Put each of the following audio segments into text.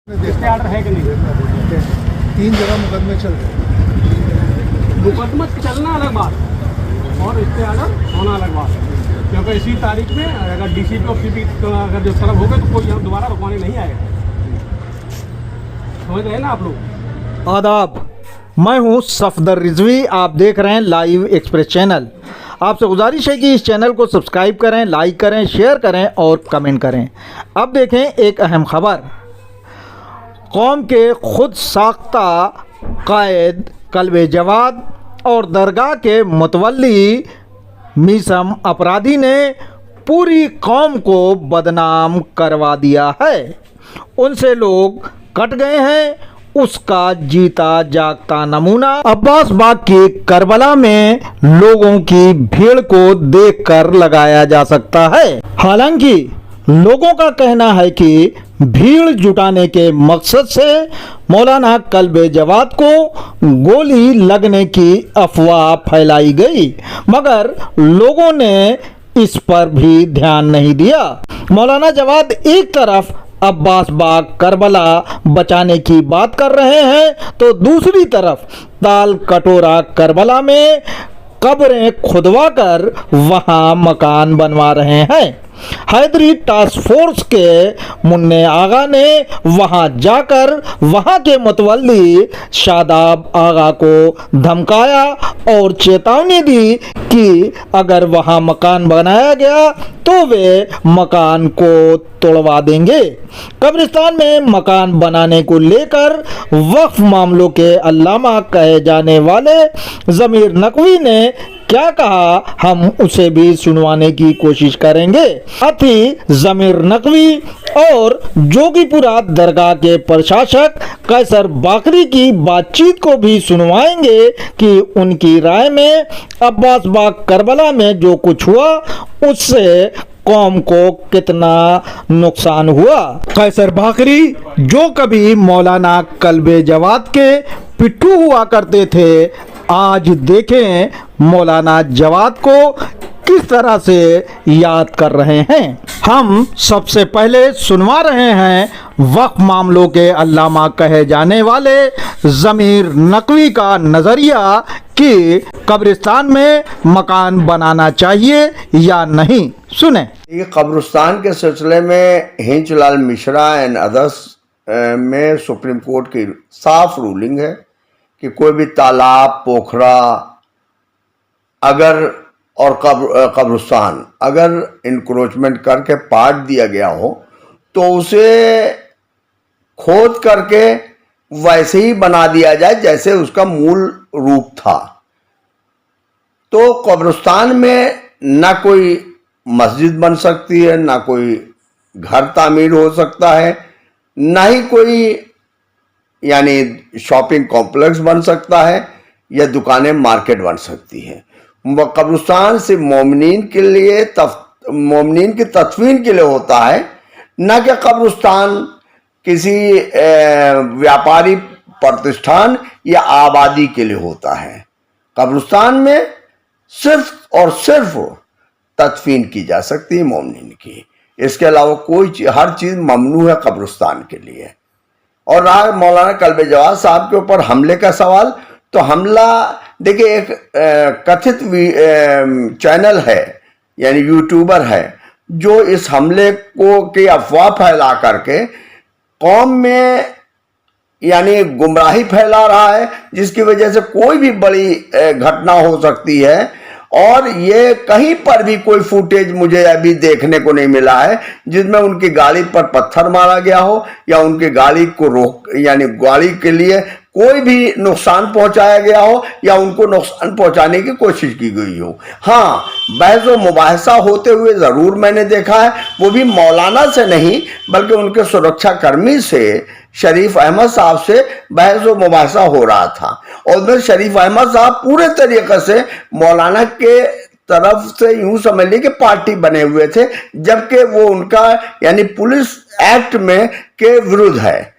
इसके आर्डर है कि नहीं? 3 जगह मुकदमे चल रहे। मुकदमा चलना अलग बात और इसके आर्डर होना अलग बात, क्योंकि इसी तारीख में अगर डीसीपी और सीपी अगर जो तरफ होगा तो कोई यहाँ दोबारा रुकवाने नहीं आएगा। समझ रहे हैं ना आप लोग। आदाब, मैं हूं सफदर रिजवी। आप देख रहे हैं लाइव एक्सप्रेस चैनल। आपसे गुजारिश है कि इस चैनल को सब्सक्राइब करें, लाइक करें, शेयर करें और कमेंट करें। अब देखें एक अहम खबर। कौम के खुद साख्ता कायद कल्बे जवाद और दरगाह के मुतवल्ली मीसम अपराधी ने पूरी कौम को बदनाम करवा दिया है। उनसे लोग कट गए हैं। उसका जीता जागता नमूना अब्बास बाग की करबला में लोगों की भीड़ को देखकर लगाया जा सकता है। हालांकि लोगों का कहना है कि भीड़ जुटाने के मकसद से मौलाना कल्बे जवाद को गोली लगने की अफवाह फैलाई गई, मगर लोगों ने इस पर भी ध्यान नहीं दिया। मौलाना जवाद एक तरफ अब्बास बाग करबला बचाने की बात कर रहे हैं तो दूसरी तरफ ताल कटोरा करबला में कब्रें खुदवा कर वहां मकान बनवा रहे हैं। हैदरी टास्क फोर्स के मुन्ने आगा ने वहां जाकर वहां के मुतवल्ली शादाब आगा को धमकाया और चेतावनी दी कि अगर वहां मकान बनाया गया तो वे मकान को तोड़वा देंगे। कब्रिस्तान में मकान बनाने को लेकर वक्फ मामलों के अल्लामा कहे जाने वाले ज़मीर नकवी ने क्या कहा, हम उसे भी सुनवाने की कोशिश करेंगे। साथ ही ज़मीर नकवी और जोगीपुरा दरगाह के प्रशासक कैसर बाकरी की बातचीत को भी सुनवाएंगे कि उनकी राय में अब्बास बाग करबला में जो कुछ हुआ उससे कौम को कितना नुकसान हुआ। कैसर बाकरी जो कभी मौलाना कल्बे जवाद के पिट्ठू हुआ करते थे, आज देखें मौलाना जवाद को किस तरह से याद कर रहे हैं। हम सबसे पहले सुनवा रहे हैं वक्फ मामलों के अल्लामा कहे जाने वाले ज़मीर नकवी का नज़रिया कि कब्रिस्तान में मकान बनाना चाहिए या नहीं। सुने। ये कब्रिस्तान के सिलसिले में हिंचलाल मिश्रा एंड अदर्स में सुप्रीम कोर्ट की साफ रूलिंग है कि कोई भी तालाब, पोखरा अगर और कब्रिस्तान अगर इंक्रोचमेंट करके पाट दिया गया हो तो उसे खोद करके वैसे ही बना दिया जाए जैसे उसका मूल रूप था। तो कब्रिस्तान में ना कोई मस्जिद बन सकती है, ना कोई घर तामीर हो सकता है, ना ही कोई यानी शॉपिंग कॉम्प्लेक्स बन सकता है या दुकानें मार्केट बन सकती है। कब्रिस्तान सिर्फ मोमिनीन के लिए मोमिनीन की तदफीन के लिए होता है, न कि कब्रिस्तान किसी व्यापारी प्रतिष्ठान या आबादी के लिए होता है। कब्रिस्तान में सिर्फ और सिर्फ तदफीन की जा सकती है मोमिनीन की, इसके अलावा कोई हर चीज़ ममनू है कब्रिस्तान के लिए। और रहा मौलाना कल्बे जवाद साहब के ऊपर हमले का सवाल, तो हमला देखिए, एक कथित चैनल है यानी यूट्यूबर है जो इस हमले को की अफवाह फैला करके कौम में यानी गुमराही फैला रहा है, जिसकी वजह से कोई भी बड़ी घटना हो सकती है। और ये कहीं पर भी कोई फुटेज मुझे अभी देखने को नहीं मिला है जिसमें उनकी गाड़ी पर पत्थर मारा गया हो या उनकी गाड़ी को रोक यानी गाड़ी के लिए कोई भी नुकसान पहुंचाया गया हो या उनको नुकसान पहुंचाने की कोशिश की गई हो। हाँ, बहस व मुबाहसा होते हुए ज़रूर मैंने देखा है, वो भी मौलाना से नहीं बल्कि उनके सुरक्षा कर्मी से, शरीफ अहमद साहब से बहस व मुबाहसा हो रहा था। और फिर शरीफ अहमद साहब पूरे तरीके से मौलाना के तरफ से यूं समझ ली कि पार्टी बने हुए थे, जबकि वो उनका यानी पुलिस एक्ट में के विरुद्ध है।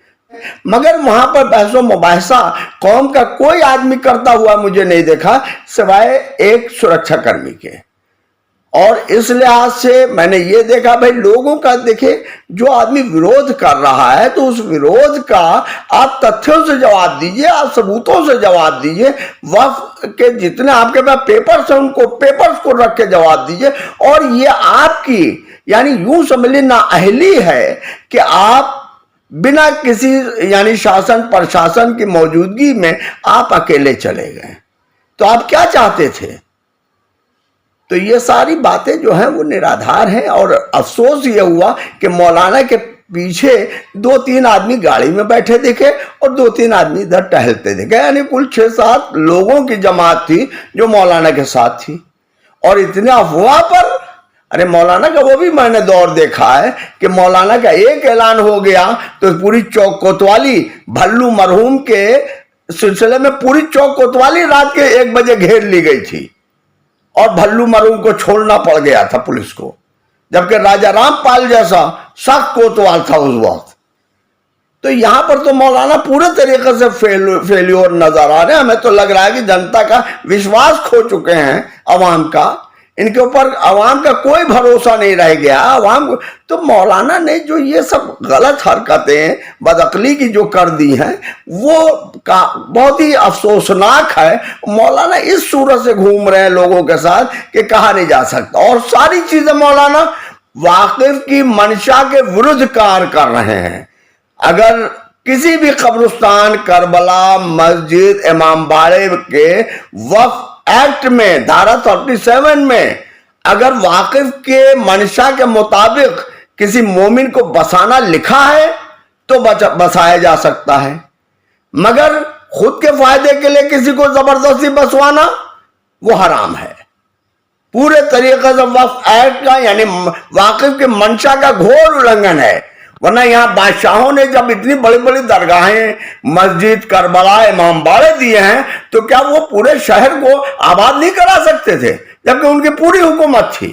मगर वहां पर बहस व मुबाहसा कौम का कोई आदमी करता हुआ मुझे नहीं देखा सिवाय एक सुरक्षा कर्मी के। और इस लिहाज से मैंने ये देखा भाई लोगों का, देखे जो आदमी विरोध कर रहा है तो उस विरोध का आप तथ्यों से जवाब दीजिए, आप सबूतों से जवाब दीजिए, वक्त के जितने आपके पास पेपर्स हैं उनको पेपर्स को रख के जवाब दीजिए। और ये आपकी यानी यूं समझ ली नाअहली है कि आप बिना किसी यानी शासन प्रशासन की मौजूदगी में आप अकेले चले गए। तो आप क्या चाहते थे? तो ये सारी बातें जो हैं वो निराधार हैं। और अफसोस ये हुआ कि मौलाना के पीछे 2-3 आदमी गाड़ी में बैठे दिखे और 2-3 आदमी इधर टहलते दिखे, यानी कुल 6-7 लोगों की जमात थी जो मौलाना के साथ थी। और इतने अफवाह पर, अरे मौलाना का वो भी मैंने दौर देखा है कि मौलाना का एक ऐलान हो गया तो पूरी चौक कोतवाली भल्लू मरहूम के सिलसिले में पूरी चौक कोतवाली रात के 1 बजे घेर ली गई थी और भल्लू मरहूम को छोड़ना पड़ गया था पुलिस को, जबकि राजा रामपाल जैसा सख्त कोतवाल था उस वक्त। तो यहां पर तो मौलाना पूरे तरीके से फेल्योर नजर आ रहे हैं। हमें तो लग रहा है कि जनता का विश्वास खो चुके हैं, अवाम का, इनके ऊपर अवाम का कोई भरोसा नहीं रह गया अवाम को। तो मौलाना ने जो ये सब गलत हरकतें बदअक्ली की जो कर दी हैं वो बहुत ही अफसोसनाक है। मौलाना इस सूरत से घूम रहे हैं लोगों के साथ कि कहा नहीं जा सकता। और सारी चीजें मौलाना वाकिफ की मंशा के विरुद्ध कार्य कर रहे हैं। अगर किसी भी कब्रिस्तान, करबला, मस्जिद, इमामबाड़े के वक्फ एक्ट में धारा 37 में अगर वाकिफ के मंशा के मुताबिक किसी मोमिन को बसाना लिखा है तो बसाया जा सकता है, मगर खुद के फायदे के लिए किसी को जबरदस्ती बसवाना वो हराम है। पूरे तरीके से वक्फ एक्ट का यानी वाकिफ के मंशा का घोर उल्लंघन है। वरना यहाँ बादशाहों ने जब इतनी बड़ी बड़ी दरगाहें, मस्जिद, करबला, इमामबाड़े दिए हैं तो क्या वो पूरे शहर को आबाद नहीं करा सकते थे, जबकि उनकी पूरी हुकूमत थी।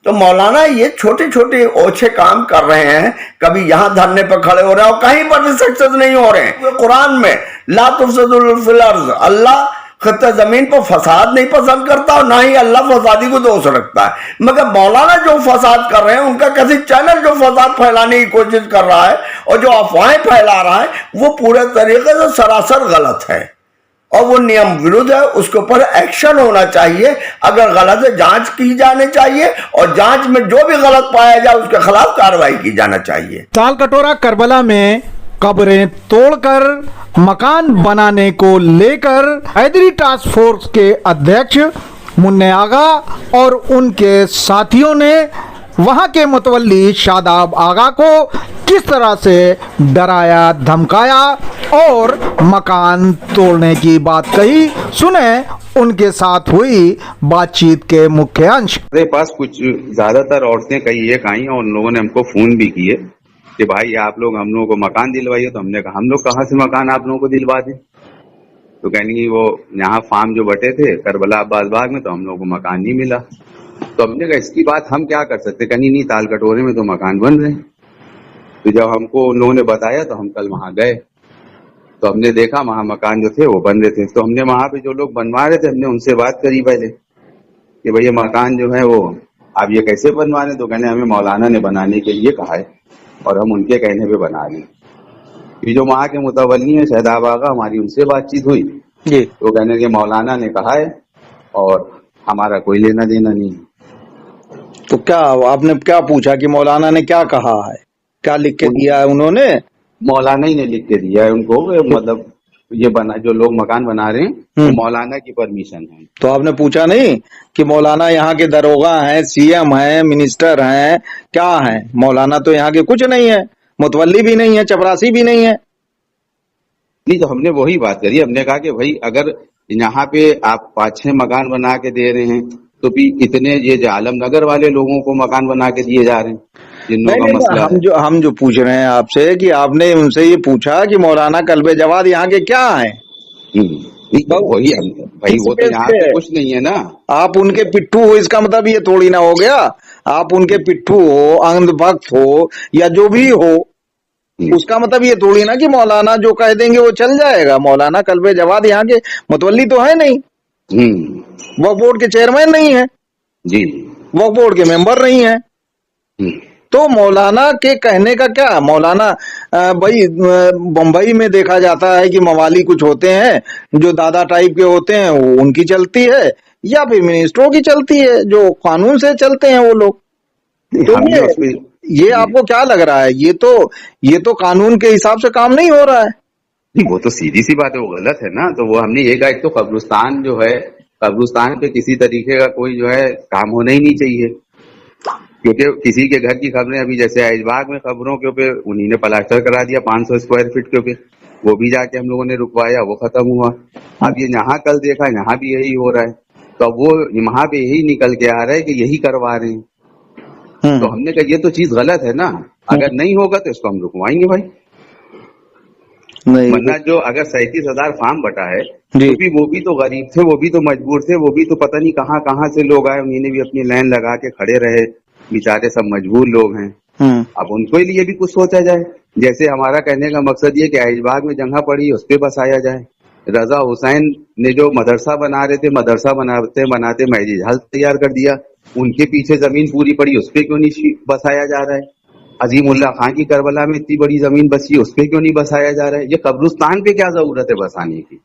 तो मौलाना ये छोटे छोटे ओछे काम कर रहे हैं, कभी यहां धरने पर खड़े हो रहे हैं और कहीं पर भी सक्सेस नहीं हो रहे हैं। कुरान में ला तुफसिदू फिल अर्ज़, अल्लाह खत्ता जमीन पर फसाद नहीं पसंद करता और ना ही अल्लाह फसादी को दोष रखता है। मगर मौलाना जो फसाद कर रहे हैं, उनका किसी चैनल जो फसाद फैलाने की कोशिश कर रहा है और जो अफवाहें फैला रहा है वो पूरे तरीके से सरासर गलत है और वो नियम विरुद्ध है। उसके ऊपर एक्शन होना चाहिए। अगर गलत है जांच की जानी चाहिए और जांच में जो भी गलत पाया जाए उसके खिलाफ कार्रवाई की जाना चाहिए। तालकटोरा करबला में कब्रें तोड़कर मकान बनाने को लेकर हैदरी टास्क फोर्स के अध्यक्ष मुन्ने आगा और उनके साथियों ने वहां के मुतवल्ली शादाब आगा को किस तरह से डराया, धमकाया और मकान तोड़ने की बात कही। सुने उनके साथ हुई बातचीत के मुख्य अंश। मेरे पास कुछ ज्यादातर औरतें कई एक आई और उन लोगों ने हमको फोन भी किए कि भाई आप लोग हम लोगों को मकान दिलवाइए। तो हमने कहा हम लोग कहाँ से मकान आप लोगों को दिलवा दें। तो कहनी वो यहाँ फार्म जो बटे थे करबला अब्बास बाग में, तो हम लोगों को मकान नहीं मिला। तो हमने कहा इसकी बात हम क्या कर सकते। कहनी नहीं, तालकटोरे में तो मकान बन रहे हैं। तो जब हमको उन लोगों ने बताया तो हम कल वहां गए तो हमने देखा वहां मकान जो थे वो बन रहे थे। तो हमने वहां पे जो लोग बनवा रहे थे हमने उनसे बात करी पहले कि भैया मकान जो है वो आप ये कैसे बनवा रहे। तो कहने हमें मौलाना ने बनाने के लिए कहा है और हम उनके कहने पे बना रहे। ये जो वहां के मुतवल्ली है शादाब आगा, हमारी उनसे बातचीत हुई जी। तो कहने के मौलाना ने कहा है और हमारा कोई लेना देना नहीं है। तो क्या आपने क्या पूछा कि मौलाना ने क्या कहा है, क्या लिख के दिया है उन्होंने? मौलाना ही ने लिख के दिया है उनको, मतलब ये बना जो लोग मकान बना रहे हैं तो मौलाना की परमिशन है। तो आपने पूछा नहीं कि मौलाना यहाँ के दरोगा हैं, सीएम हैं, मिनिस्टर हैं, क्या हैं? मौलाना तो यहाँ के कुछ नहीं है, मुतवल्ली भी नहीं है, चपरासी भी नहीं है। नहीं, तो हमने वही बात करी। हमने कहा कि भाई अगर यहाँ पे आप 5-6 मकान बना के दे रहे हैं तो भी इतने ये आलमनगर वाले लोगों को मकान बना के दिए जा रहे हैं जिन लोगों का मसला हम जो पूछ रहे हैं आपसे कि आपने उनसे ये पूछा कि मौलाना कल्बे जवाद यहाँ के क्या है? तो वही भाई वो तो यहाँ पे कुछ नहीं है ना। आप उनके पिट्ठू हो इसका मतलब ये थोड़ी ना हो गया। आप उनके पिट्ठू हो, अंधभक्त हो या जो भी हो, उसका मतलब ये थोड़ी ना कि मौलाना जो कह देंगे वो चल जाएगा। मौलाना कल्बे जवाद यहाँ के मुतवल्ली तो है नहीं, वक्फ बोर्ड के चेयरमैन नहीं है जी। वक्फ बोर्ड के मेंबर नहीं है। हम्म। तो मौलाना के कहने का क्या, मौलाना भाई बम्बई में देखा जाता है कि मवाली कुछ होते हैं जो दादा टाइप के होते हैं, वो उनकी चलती है, या फिर मिनिस्टरों की चलती है जो कानून से चलते हैं वो लोग। तो हमने उस पे ये आपको क्या लग रहा है, ये तो कानून के हिसाब से काम नहीं हो रहा है। नहीं, वो तो सीधी सी बात है, वो गलत है ना। तो वो हमने ये कहा, एक तो कब्रिस्तान जो है, कब्रिस्तान पे किसी तरीके का कोई जो है काम होना ही नहीं चाहिए, क्योंकि किसी के घर की खबरें, अभी जैसे ऐशबाग में खबरों के ऊपर उन्हीं ने प्लास्टर करा दिया 500 स्क्वायर फीट के ऊपर, वो भी जाके हम लोगों ने रुकवाया, वो खत्म हुआ। अब ये यहाँ कल देखा, यहाँ भी यही हो रहा है, तो अब वो वहां पे यही निकल के आ रहा है कि यही करवा रहे हैं। तो हमने कहा ये तो चीज गलत है ना, अगर नहीं होगा तो इसको हम रुकवाएंगे भाई। नहीं, वरना जो अगर 37,000 फार्म बटा है, जी। तो भी वो भी तो गरीब थे, वो भी तो मजबूर थे, वो भी तो पता नहीं कहाँ कहाँ से लोग आए, उन्होंने भी अपनी लाइन लगा के खड़े रहे, बेचारे सब मजबूर लोग हैं। अब उनको लिए भी कुछ सोचा जाए। जैसे हमारा कहने का मकसद ये कि ऐशबाग में जगह पड़ी उस पे बसाया जाए। रजा हुसैन ने जो मदरसा बना रहे थे, मदरसा बनाते बनाते मैरिज हॉल तैयार कर दिया, उनके पीछे जमीन पूरी पड़ी, उस पे क्यों नहीं बसाया जा रहा है? अजीमुल्लाह खां की करबला में इतनी बड़ी जमीन बसी, उस पे क्यों नहीं बसाया जा रहा है? ये कब्रिस्तान पे क्या जरूरत है बसाने की?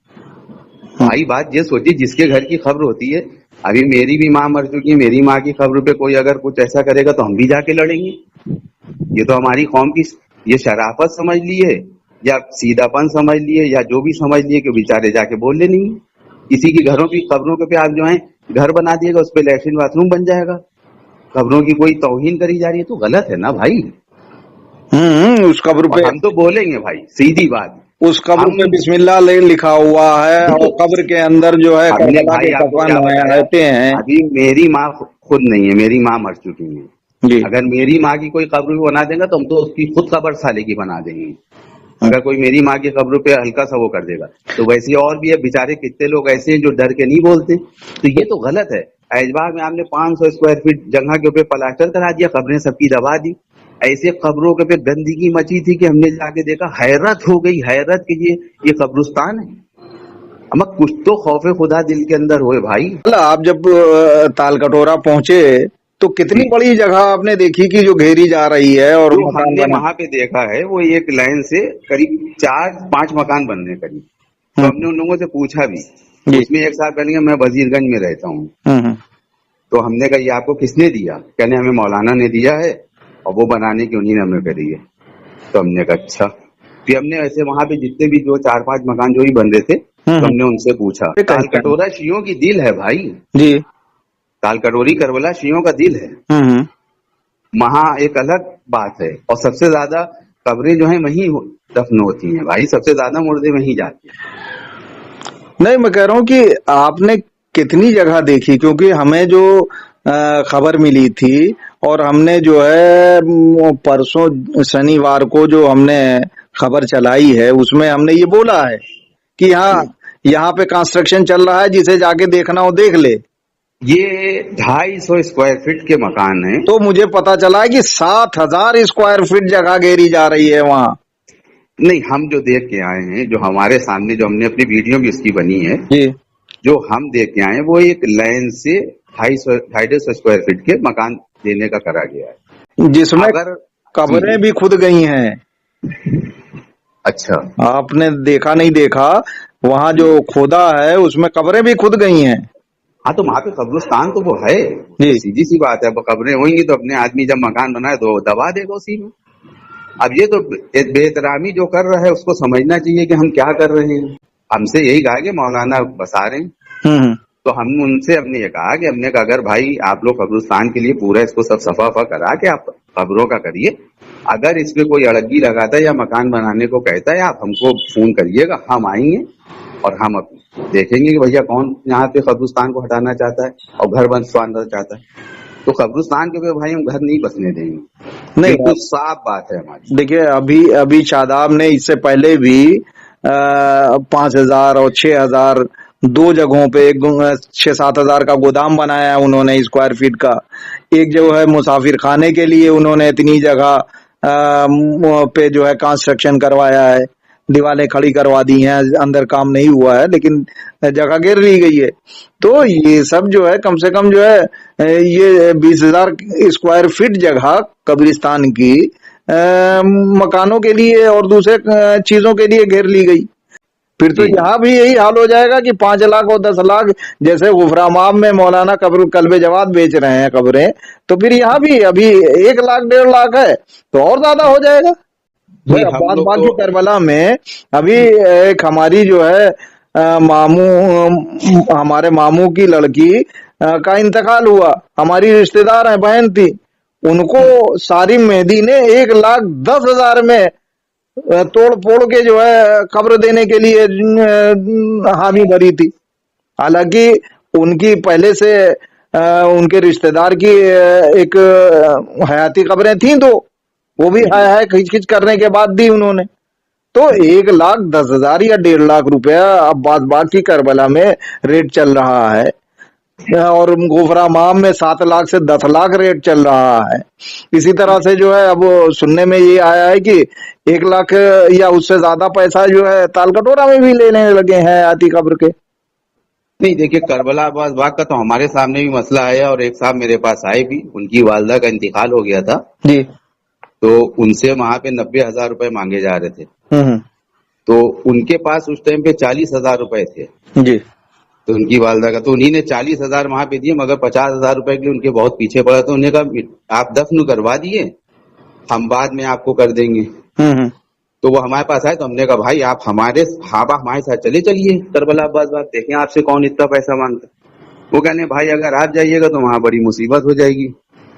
भाई बात ये सोचिए, जिसके घर की खबर होती है, अभी मेरी भी माँ मर चुकी है, मेरी माँ की खबर पे कोई अगर कुछ ऐसा करेगा तो हम भी जाके लड़ेंगे। ये तो हमारी कौम की ये शराफत समझ लिए या सीधापन समझ लिए या जो भी समझ लिए कि बेचारे जाके बोल नहीं। किसी की घरों की खबरों के पे आप जो है घर बना दिएगा, उस पे लैट्रिन बाथरूम बन जाएगा, खबरों की कोई तौहीन करी जा रही है, तो गलत है ना भाई। उस कब्र पे हम तो बोलेंगे भाई, सीधी बात, उस कब्र पे बिस्मिल्लाह लिखा हुआ है, और कब्र के अंदर जो है हमने करबला भाई के आपको पकवान क्या बताया, रहते हैं। अभी मेरी माँ खुद नहीं है, मेरी माँ मर चुकी है। जी। अगर मेरी माँ की कोई कब्र भी बना देगा तो हम तो उसकी खुद कब्र साले की बना देंगे। अगर कोई मेरी माँ की कब्र पे हल्का सा वो कर देगा, तो वैसे और भी है, बेचारे कितने लोग ऐसे हैं जो डर के नहीं बोलते। तो ये तो गलत है। ऐशबाग में आपने 500 स्क्वायर फीट जगह के ऊपर प्लास्टर करा दिया, खबरें सबकी दबा दी, ऐसे खबरों के पे गंदगी मची थी कि हमने जाके देखा, हैरत हो गई, हैरत कि ये कब्रिस्तान है। हम कुछ तो खौफे खुदा दिल के अंदर हुए भाई। आप जब तालकटोरा पहुंचे तो कितनी बड़ी जगह आपने देखी कि जो घेरी जा रही है, और जो मकान हमने बना। वहां पे देखा है वो एक लाइन से करीब 4-5 मकान बन रहे करीब। तो हमने उन लोगों से पूछा भी, उसमें एक साल पहले मैं वजीरगंज में रहता हूँ, तो हमने कहा ये आपको किसने दिया? कहने हमें मौलाना ने दिया है और वो बनाने की उन्हीं ने हमें करी है। तो हमने कहा अच्छा। फिर हमने ऐसे वहां पे जितने भी जो 4-5 मकान जो ही बन रहे थे, तो हमने उनसे पूछा। तालकटोरा शियों की दिल है भाई जी, तालकटोरी करबला शियों का दिल है। वहां एक अलग बात है, और सबसे ज्यादा कब्रें जो है वहीं दफन होती हैं भाई, सबसे ज्यादा मुर्दे वहीं जाते हैं। नहीं, मैं कह रहा हूँ कि आपने कितनी जगह देखी, क्योंकि हमें जो खबर मिली थी, और हमने जो है परसों शनिवार को जो हमने खबर चलाई है, उसमें हमने ये बोला है कि हाँ यहाँ पे कंस्ट्रक्शन चल रहा है, जिसे जाके देखना हो देख ले। ये 250 स्क्वायर फीट के मकान है। तो मुझे पता चला है कि 7,000 स्क्वायर फीट जगह घेरी जा रही है वहाँ। नहीं, हम जो देख के आए हैं, जो हमारे सामने जो हमने अपनी वीडियो भी उसकी बनी है जी, जो हम देख के आए हैं, वो एक लाइन से 250 स्क्वायर फीट के मकान देने का करा गया है, जिसमें अगर कब्रें भी खुद गई हैं। अच्छा, आपने देखा नहीं देखा, वहाँ जो खोदा है उसमें कब्रें भी खुद गई हैं। हाँ, तो वहां पे कब्रिस्तान तो वो है, जी। सीधी सी बात है। अब कब्रें होंगी तो अपने आदमी जब मकान बनाए तो दबा देगा उसी में। अब ये तो बेहतरामी जो कर रहा है उसको समझना चाहिए कि हम क्या कर रहे हैं। हमसे यही कहा कि मौलाना बसा रहे हैं, तो हम उनसे हमने ये कहा कि हमने कहा अगर भाई आप लोग कब्रिस्तान के लिए पूरा इसको सब सफा करा के आप कब्रों का करिए, अगर इस पे कोई अड़गी लगाता है या मकान बनाने को कहता है, आप हमको फोन करिएगा, हम आएंगे और हम देखेंगे कि भैया कौन यहाँ पे कब्रिस्तान को हटाना चाहता है और घर बनवाना चाहता है। तो कब्रिस्तान के भाई हम घर नहीं बसने देंगे, नहीं, तो साफ बात है हमारी। देखिए, अभी शादाब ने इससे पहले भी 5,000 और 6,000 दो जगहों पे, एक 6-7 हजार का गोदाम बनाया है उन्होंने स्क्वायर फीट का, एक जो है मुसाफिर खाने के लिए उन्होंने इतनी जगह पे जो है कंस्ट्रक्शन करवाया है। दीवारें खड़ी करवा दी हैं, अंदर काम नहीं हुआ है लेकिन जगह घेर ली गई है। तो ये सब जो है कम से कम जो है ये 20,000 स्क्वायर फीट जगह कब्रिस्तान की मकानों के लिए और दूसरे चीजों के लिए घेर ली गई। फिर तो यहाँ भी यही हाल हो जाएगा कि 5 लाख और 10 लाख जैसे गुफरामाम में मौलाना कल्बे जवाद बेच रहे हैं कब्रें, तो फिर यहाँ भी अभी 1 लाख 1.5 लाख है तो और ज्यादा हो जाएगा। भाई अब्बास बाग की करबला में अभी एक हमारी जो है हमारे मामू की लड़की का इंतकाल हुआ, हमारी रिश्तेदार है, बहन थी, उनको सारी मेहदी ने 1,10,000 में तोड़ फोड़ के जो है कब्र देने के लिए हामी भरी थी। हालांकि उनकी पहले से उनके रिश्तेदार की एक हयाती कब्रें थी, तो वो भी हाय खिंच खिंच करने के बाद दी उन्होंने। तो 1,10,000 या 1.5 लाख रुपया अब्बास बाग की करबला में रेट चल रहा है और गुफरामाम में 7 लाख से 10 लाख रेट चल रहा है। इसी तरह से जो है अब सुनने में ये आया है कि 1 लाख या उससे ज्यादा पैसा जो है ताल कटोरा में भी लेने लगे हैं आती कब्र के। नहीं देखिए, करबला अब्बास बाग का तो हमारे सामने भी मसला आया और एक साहब मेरे पास आए भी, उनकी वालदा का इंतकाल हो गया था जी, तो उनसे वहां पे 90,000 रुपए मांगे जा रहे थे। तो उनके पास उस टाइम पे 40,000 रुपए थे जी, तो उनकी वालदा का, तो उन्हीं ने 40,000 वहां पे दिए, मगर 50,000 रुपए के लिए उनके बहुत पीछे पड़ा। तो उन्हें कहा आप दफन करवा दिए, हम बाद में आपको कर देंगे। तो वो हमारे पास आए तो हमने कहा भाई आप हमारे साथ चलिए करबला अब्बास बाग, देखें आपसे कौन इतना पैसा मांगता। वो कहने भाई अगर आप जाइएगा तो वहां बड़ी मुसीबत हो जाएगी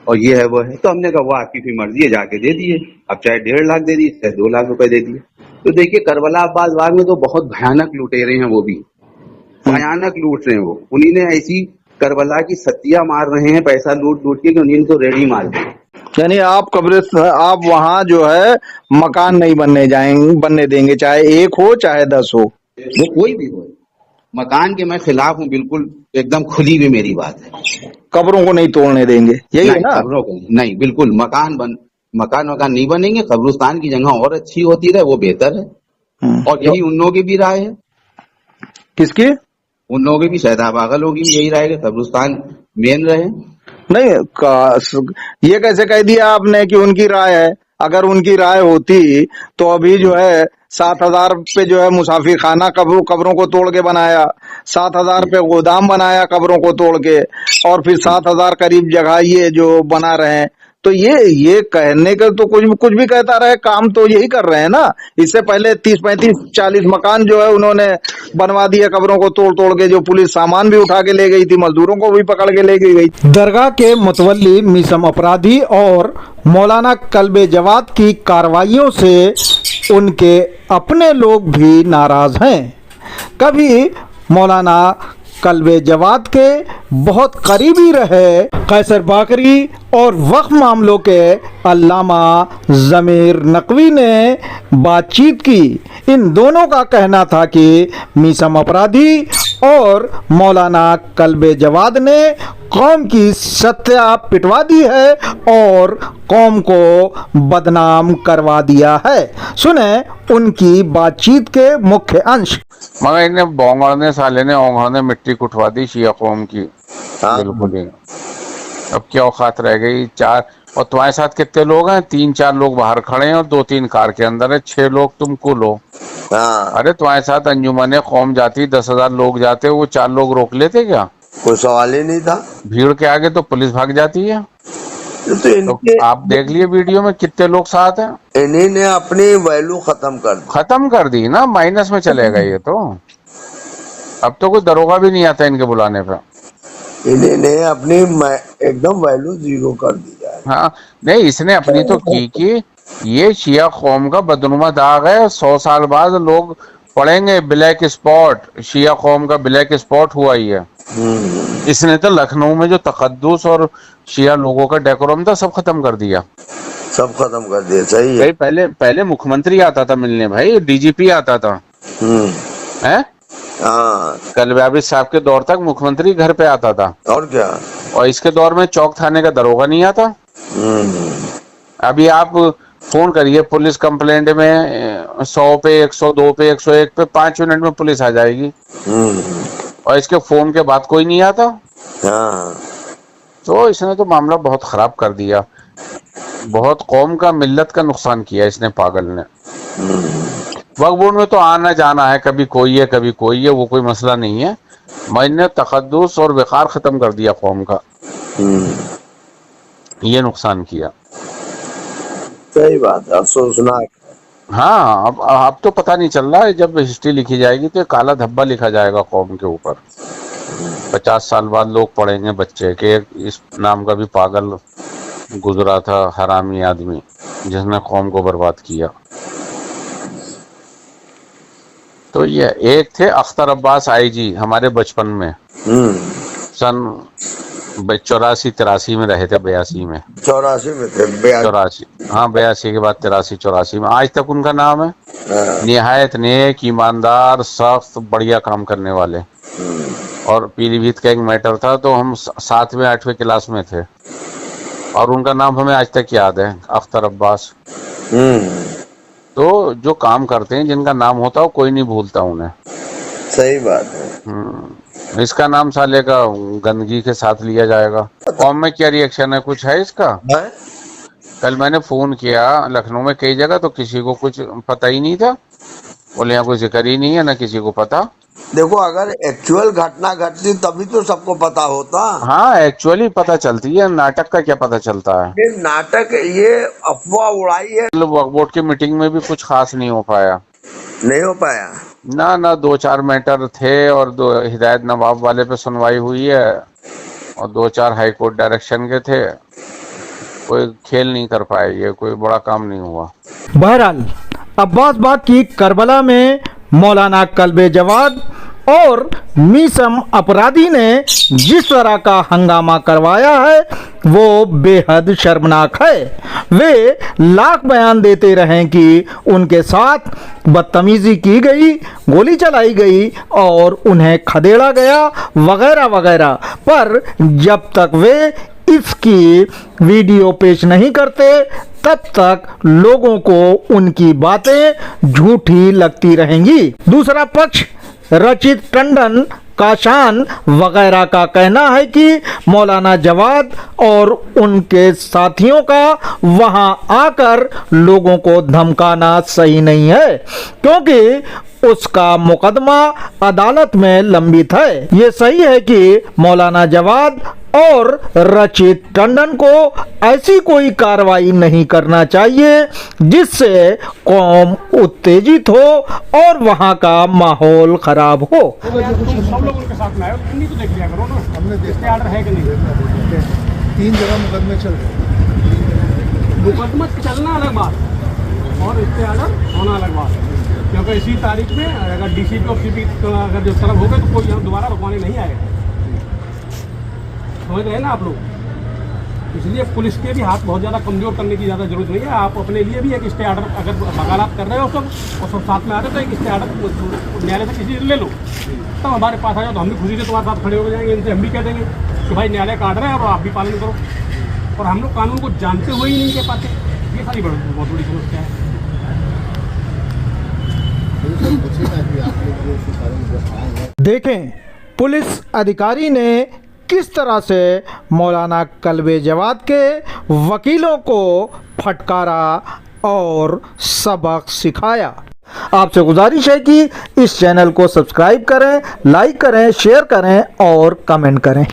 और ये है वो है। तो हमने कहा वो आपकी भी मर्जी है, जाके दे दिए, अब चाहे 1.5 लाख दे दिए चाहे 2 लाख रुपए दे दिए। तो देखिए करबला अब्बास बाग में तो बहुत भयानक लुटेरे हैं, वो भी भयानक लूट रहे हैं। वो उन्हीं ने ऐसी करबला की सत्तियां मार रहे हैं पैसा लूट लूट के कि उन्हीं तो रेडी मार दी। यानी आप आप वहां जो है मकान नहीं बनने देंगे, चाहे 1 हो चाहे 10 हो, वो कोई भी हो। मकान के मैं खिलाफ हूँ, बिल्कुल एकदम खुली हुई मेरी बात है। कब्रों को नहीं तोड़ने देंगे, यही है ना? कब्रों को नहीं, बिल्कुल मकान वकान नहीं बनेंगे। कब्रिस्तान की जगह और अच्छी होती रहे वो बेहतर है। और यही उन लोगों की भी राय है। किसकी? उन लोगों की भी, शायद पागल होगी यही राय है, कब्रिस्तान मेन रहे। नहीं ये कैसे कह दिया आपने कि उनकी राय है? अगर उनकी राय होती तो अभी जो है 7,000 पे जो है मुसाफिर खाना कब्रों को तोड़ के बनाया, 7,000 पे गोदाम बनाया कब्रों को तोड़ के, और फिर 7,000 करीब जगह ये जो बना रहे हैं। तो ये कहने का तो कुछ भी कहता रहे, काम तो यही कर रहे हैं ना। इससे पहले 30, 35, 40 मकान जो है उन्होंने बनवा दिया कब्रों को तोड़ तोड़ के, जो पुलिस सामान भी उठा के ले गई थी, मजदूरों को भी पकड़ के ले गई। दरगाह के मुतवल्ली मीसम अपराधी और मौलाना कल्बे जवाद की कार्रवाइयों से उनके अपने लोग भी नाराज हैं। कभी मौलाना कल्बे जवाद के बहुत करीबी रहे कैसर बाकरी और वक्फ मामलों के अल्लामा ज़मीर नकवी ने बातचीत की। इन दोनों का कहना था कि मीसम अपराधी और मौलाना कल्बे जवाद ने कौम की सत्या पिटवा दी है और कौम को बदनाम करवा दिया है। सुने उनकी बातचीत के मुख्य अंश। मगर इन्हें बोंगड़ने साले ने ओंगड़ने मिट्टी कुटवा दी शिया कौम की। बिल्कुल ही। अब क्या औकात रह गई? 4 और तुम्हारे साथ कितने लोग हैं? 3-4 लोग बाहर खड़े हैं और 2-3 कार के अंदर है, 6 लोग तुम कुल हो। अरे तुम्हारे साथ अंजुमन कौम जाती, 10,000 लोग जाते, वो 4 लोग रोक लेते क्या? कोई सवाल ही नहीं था। भीड़ के आगे तो पुलिस भाग जाती है। तो आप देख लिए वीडियो में कितने लोग साथ हैं। इन्हीं ने अपनी वैल्यू खत्म कर दी ना, माइनस में चलेगा ये तो। अब तो कोई दरोगा भी नहीं आता इनके बुलाने पे। इन्हीं ने अपनी एकदम वैल्यू 0 कर दी है। हाँ नहीं, इसने अपनी तो की कि ये शिया कौम का बदनुमा दाग है। 100 साल बाद लोग पढ़ेंगे ब्लैक स्पॉट, शिया कौम का ब्लैक स्पॉट हुआ ही है। इसने तो लखनऊ में जो तकद्दुस और शिया लोगों का डेकोरम था सब खत्म कर दिया। सही है। पहले मुख्यमंत्री आता था मिलने भाई, डीजीपी आता था। हैं? कलबे साहब के दौर तक मुख्यमंत्री घर पे आता था। और क्या? और इसके दौर में चौक थाने का दरोगा नहीं आता। अभी आप फोन करिए पुलिस कंप्लेंट में 100 पे 102 पे 101 पे 5 मिनट में पुलिस आ जाएगी। और इसके फोन के बाद कोई नहीं आता। हाँ तो इसने तो मामला बहुत खराब कर दिया, बहुत कौम का मिल्लत का नुकसान किया इसने, पागल ने। वक्फ बोर्ड में तो आना जाना है, कभी कोई है कभी कोई है, वो कोई मसला नहीं है। मैंने तकद्दुस और वक़ार खत्म कर दिया कौम का, ये नुकसान किया। सही बात है, अफसोसनाक। हाँ, अब तो पता नहीं चल रहा है, जब हिस्ट्री लिखी जाएगी तो काला धब्बा लिखा जाएगा कौम के ऊपर। 50 साल बाद लोग पढ़ेंगे बच्चे के इस नाम का भी पागल गुजरा था, हरामी आदमी जिसने कौम को बर्बाद किया। तो ये एक थे अख्तर अब्बास आईजी, हमारे बचपन में सन 84-83 में रहे थे, 82 में 84 में थे, 84, हाँ 82 के बाद 83-84 में। आज तक उनका नाम है। निहायत नेक, ईमानदार, सख्त, बढ़िया काम करने वाले। और पीलीभीत का एक मैटर था तो हम 7वें 8वें क्लास में थे और उनका नाम हमें आज तक याद है, अख्तर अब्बास। तो जो काम करते हैं, जिनका नाम होता है, कोई नहीं भूलता उन्हें। सही बात है। इसका नाम साले का गंदगी के साथ लिया जाएगा। कौम में क्या रिएक्शन है, कुछ है इसका? कल मैंने फोन किया लखनऊ में कई जगह, तो किसी को कुछ पता ही नहीं था। बोले यहाँ कोई जिक्र ही नहीं है, ना किसी को पता। देखो, अगर एक्चुअल घटना घटती तभी तो सबको पता होता। हाँ, एक्चुअली पता चलती है, नाटक का क्या पता चलता है। ये नाटक, ये अफवाह उड़ाई है। वक्फ बोर्ड की मीटिंग में भी कुछ खास नहीं हो पाया। नहीं हो पाया ना 2-4 मैटर थे और 2 हिदायत नवाब वाले पे सुनवाई हुई है और 2-4 हाई कोर्ट डायरेक्शन के थे। कोई खेल नहीं कर पाए, ये कोई बड़ा काम नहीं हुआ। बहरहाल अब्बास बाग की करबला में मौलाना कल्बे जवाद और मीसम अपराधी ने जिस तरह का हंगामा करवाया है वो बेहद शर्मनाक है। वे लाख बयान देते रहें कि उनके साथ बदतमीजी की गई, गोली चलाई गई और उन्हें खदेड़ा गया वगैरह वगैरह, पर जब तक वे इसकी वीडियो पेश नहीं करते तब तक लोगों को उनकी बातें झूठी लगती रहेंगी। दूसरा पक्ष रचित टंडन, काशान वगैरह का कहना है कि मौलाना जवाद और उनके साथियों का वहां आकर लोगों को धमकाना सही नहीं है, क्योंकि उसका मुकदमा अदालत में लंबित है। ये सही है कि मौलाना जवाद और रचित टंडन को ऐसी कोई कार्रवाई नहीं करना चाहिए जिससे कौम उत्तेजित हो और वहां का माहौल खराब हो। सब लोग उनके साथ में आए, तुम तो देख लिया करो ना, हमने देखते आर्डर है कि नहीं। 3 जगह मुकदमे चल रहे। मुकदमा चलना अलग बात और इससे आर्डर होना अलग बात, क्योंकि इसी तारीख में अगर डीसीपी और सीपी अगर जो तरफ हो गए तो कोई यहाँ दोबारा रुकवाने नहीं आएगा। समझ रहे हैं ना आप लोग? इसलिए पुलिस के भी हाथ बहुत ज़्यादा कमज़ोर करने की ज़्यादा जरूरत नहीं है। आप अपने लिए भी एक स्टे आर्डर अगर वकालत कर रहे हो सब और सब साथ में आ रहे हो तो एक स्टे आर्डर न्यायालय से किसी से ले लो, तब हमारे पास आ जाओ तो हम भी खुशी से तुम्हारे साथ खड़े हो जाएंगे। इनसे हम भी कह देंगे कि भाई न्यायालय का आर्डर है और आप भी पालन करो। और हम लोग कानून को जानते हुए ही नहीं कह पाते, ये सारी बहुत बड़ी समस्या है। देखें पुलिस अधिकारी ने किस तरह से मौलाना कल्बे जवाद के वकीलों को फटकारा और सबक सिखाया। आपसे गुजारिश है कि इस चैनल को सब्सक्राइब करें, लाइक करें, शेयर करें और कमेंट करें।